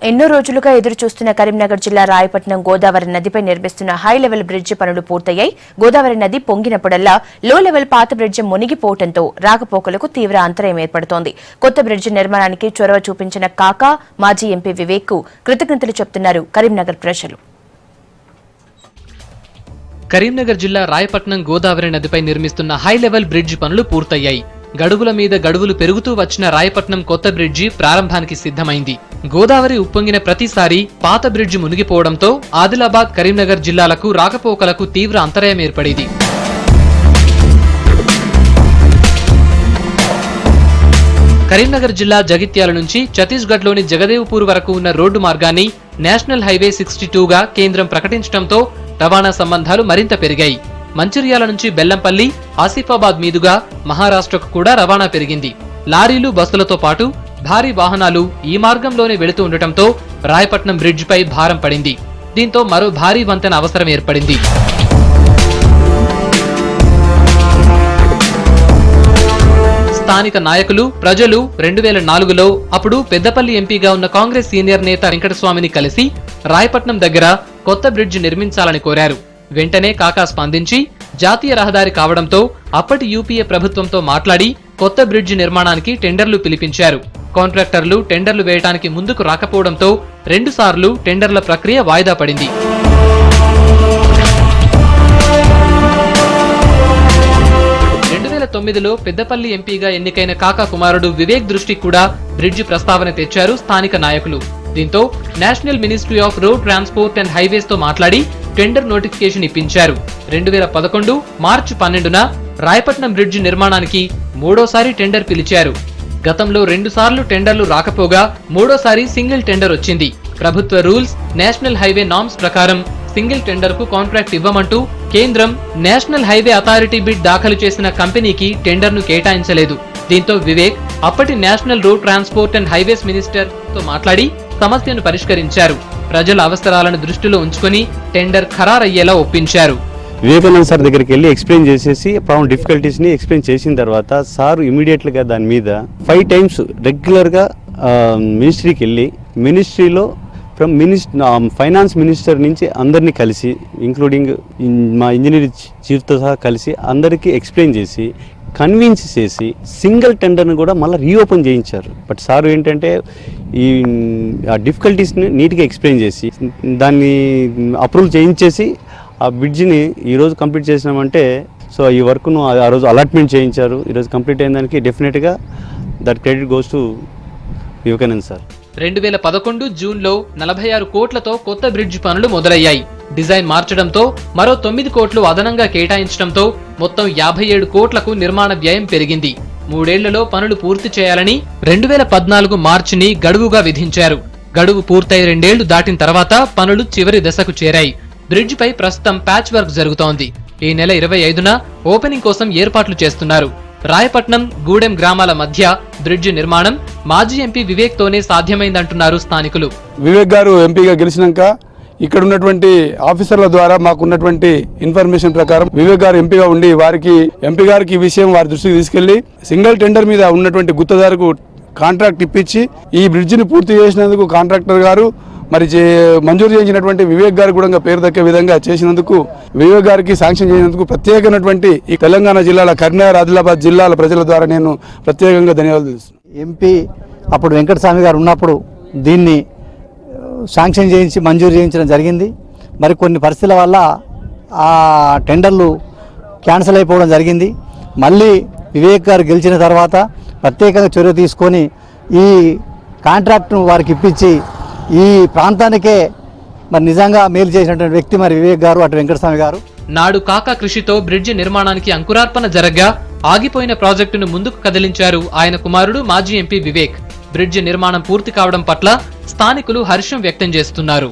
ఎన్నో రోజులుగా ఎదురు చూస్తున్న కరీంనగర్ జిల్లా రాయపట్నం గోదావరి నదిపై నిర్మిస్తున్న హై లెవెల్ బ్రిడ్జి పనులు పూర్తయ్యాయి. గోదావరి నది పొంగినప్పుడల్లా లో లెవెల్ పాత బ్రిడ్జి మునిగిపోవడంతో రాకపోకలకు తీవ్ర అంతరాయం ఏర్పడుతోంది. కొత్త బ్రిడ్జి నిర్మాణానికి చొరవ చూపించిన కాకా మాజీ ఎంపీ వివేక్ కు కృతజ్ఞతలు చెబుతున్నారు కరీంనగర్ ప్రజలు. కరీంనగర్ జిల్లా రాయపట్నం గోదావరి నదిపై నిర్మిస్తున్న హై లెవెల్ బ్రిడ్జి పనులు పూర్తయ్యాయి. గడువుల మీద గడువులు పెరుగుతూ వచ్చిన రాయపట్నం కొత్త బ్రిడ్జి ప్రారంభానికి సిద్ధమైంది. గోదావరి ఉప్పొంగిన ప్రతిసారి పాత బ్రిడ్జి మునిగిపోవడంతో ఆదిలాబాద్, కరీంనగర్ జిల్లాలకు రాకపోకలకు తీవ్ర అంతరాయం ఏర్పడేది. కరీంనగర్ జిల్లా జగిత్యాల నుంచి ఛత్తీస్గఢ్లోని జగదేవ్పూర్ వరకు ఉన్న రోడ్డు మార్గాన్ని నేషనల్ హైవే 62గా కేంద్రం ప్రకటించడంతో రవాణా సంబంధాలు మరింత పెరిగాయి. మంచిర్యాల నుంచి బెల్లంపల్లి, ఆసిఫాబాద్ మీదుగా మహారాష్ట్రకు కూడా రవాణా పెరిగింది. లారీలు, బస్సులతో పాటు భారీ వాహనాలు ఈ మార్గంలోనే వెళుతూ ఉండటంతో రాయపట్నం బ్రిడ్జిపై భారం పడింది. దీంతో మరో భారీ వంతెన అవసరం ఏర్పడింది. స్థానిక నాయకులు, ప్రజలు 2004లో అప్పుడు పెద్దపల్లి ఎంపీగా ఉన్న కాంగ్రెస్ సీనియర్ నేత వెంకటస్వామిని కలిసి రాయపట్నం దగ్గర కొత్త బ్రిడ్జి నిర్మించాలని కోరారు. వెంటనే కాకా స్పందించి జాతీయ రహదారి కావడంతో అప్పటి యూపీఏ ప్రభుత్వంతో మాట్లాడి కొత్త బ్రిడ్జి నిర్మాణానికి టెండర్లు పిలిపించారు. కాంట్రాక్టర్లు టెండర్లు వేయడానికి ముందుకు రాకపోవడంతో 2 సార్లు టెండర్ల ప్రక్రియ వాయిదా పడింది. లో పెద్దపల్లి ఎంపీగా ఎన్నికైన కాకా కుమారుడు వివేక్ దృష్టికి కూడా బ్రిడ్జి ప్రస్తావన తెచ్చారు స్థానిక నాయకులు. దీంతో national ministry of road transport and highways తో మాట్లాడి టెండర్ నోటిఫికేషన్ ఇప్పించారు. 2011 మార్చి 12న రాయపట్నం బ్రిడ్జి నిర్మాణానికి 3వ టెండర్ పిలిచారు. గతంలో 2 సార్లు టెండర్లు రాకపోగా 3వ సింగిల్ టెండర్ వచ్చింది. ప్రభుత్వ రూల్స్, నేషనల్ హైవే నామ్స్ ప్రకారం సింగిల్ టెండర్ కు కాంట్రాక్ట్ ఇవ్వమంటూ కేంద్రం నేషనల్ హైవే అథారిటీ బిడ్ దాఖలు చేసిన కంపెనీకి టెండర్ ను కేటాయించలేదు. దీంతో వివేక్ అప్పటి national road transport and highways minister తో మాట్లాడి సమస్యను పరిష్కరించారు. ప్రజల అవసరాలను దృష్టిలో ఉంచుకొని టెండర్ ఖరారయ్యేలా ఒప్పించారు. వివేకానంద సార్ దగ్గరికి వెళ్ళి ఎక్స్ప్లెయిన్ చేసేసి ప్రాబ్లం డిఫికల్టీస్ ని ఎక్స్ప్లెయిన్ చేసిన తర్వాత సార్ ఇమీడియట్ గా దాని మీద 5 times రెగ్యులర్ గా మినిస్ట్రీకి వెళ్ళి మినిస్ట్రీలో ఫ్రమ్ ఫైనాన్స్ మినిస్టర్ నుంచి అందరినీ కలిసి ఇంక్లూడింగ్ మా ఇంజనీరింగ్ చీఫ్తో సహా కలిసి అందరికీ ఎక్స్ప్లెయిన్ చేసి కన్విన్స్ చేసి సింగిల్ టెండర్ని కూడా మళ్ళీ రీఓపెన్ చేయించారు. బట్ సార్ ఏంటంటే ఈ డిఫికల్టీస్ని నీట్గా ఎక్స్ప్లెయిన్ చేసి దాన్ని అప్రూవల్ చేయించేసి ఆ బ్రిడ్జిని ఈరోజు కంప్లీట్ చేసినామంటే సో ఈ వర్క్ను ఆ రోజు అలాట్మెంట్ చేయించారు. ఈరోజు కంప్లీట్ అయిన దానికి డెఫినెట్గా that credit goes to Vivekanand sir. 2011 జూన్లో 46 కోట్లతో కొత్త బ్రిడ్జి పనులు మొదలయ్యాయి. డిజైన్ మార్చడంతో మరో 9 కోట్లు అదనంగా కేటాయించడంతో మొత్తం 57 కోట్లకు నిర్మాణ వ్యయం పెరిగింది. 3 ఏళ్లలో పనులు పూర్తి చేయాలని 2014 మార్చిని గడువుగా విధించారు. గడువు పూర్తయి 2 ఏళ్లు దాటిన తర్వాత పనులు చివరి దశకు చేరాయి. బ్రిడ్జిపై ప్రస్తుతం ప్యాచ్ వర్క్ జరుగుతోంది. ఈ నెల 25న ఓపెనింగ్ కోసం ఏర్పాట్లు చేస్తున్నారు. రాయపట్నం, గూడెం గ్రామాల మధ్య బ్రిడ్జి నిర్మాణం మాజీ ఎంపీ వివేక్ తోనే సాధ్యమైందంటున్నారు స్థానికులు. వివేక్ గారు ఎంపీగా గెలిచినాక ఇక్కడ ఉన్నటువంటి ఆఫీసర్ల ద్వారా మాకున్నటువంటి ఇన్ఫర్మేషన్ ప్రకారం వివేక్ గారు ఎంపీగా ఉండి ఎంపీ గారికి ఈ విషయం వారి దృష్టికి తీసుకెళ్లి సింగిల్ టెండర్ మీద ఉన్నటువంటి గుత్తదారుకు కాంట్రాక్ట్ ఇప్పించి ఈ బ్రిడ్జిని పూర్తి చేసినందుకు కాంట్రాక్టర్ గారు మరి మంజూరు చేయించినటువంటి వివేక్ గారికి కూడా పేరు దక్కే విధంగా చేసినందుకు వివేక్ గారికి శాంక్షన్ చేసినందుకు ప్రత్యేకమైనటువంటి ఈ తెలంగాణ జిల్లాల కరీంనగర్, ఆదిలాబాద్ జిల్లాల ప్రజల ద్వారా నేను ప్రత్యేకంగా ధన్యవాదాలు తెలుస్తున్నాను. ఎంపీ అప్పుడు వెంకటస్వామి గారు ఉన్నప్పుడు దీన్ని శాంక్షన్ చేయించి మంజూరు చేయించడం జరిగింది. మరి కొన్ని పరిస్థితుల వల్ల ఆ టెండర్లు క్యాన్సిల్ అయిపోవడం జరిగింది. మళ్ళీ వివేక్ గారు గెలిచిన తర్వాత ప్రత్యేకంగా చొరవ తీసుకొని ఈ కాంట్రాక్ట్ను వారికి ఇప్పించి ఈ ప్రాంతానికే మరి నిజంగా మేలు చేసినటువంటి వ్యక్తి మరి వివేక్ గారు, అటు వెంకటస్వామి గారు. నాడు కాకా కృషితో బ్రిడ్జి నిర్మాణానికి అంకురార్పణ జరగ్గా ఆగిపోయిన ప్రాజెక్టును ముందుకు కదిలించారు ఆయన కుమారుడు మాజీ ఎంపీ వివేక్. బ్రిడ్జి నిర్మాణం పూర్తి కావడం పట్ల స్థానికులు హర్షం వ్యక్తం చేస్తున్నారు.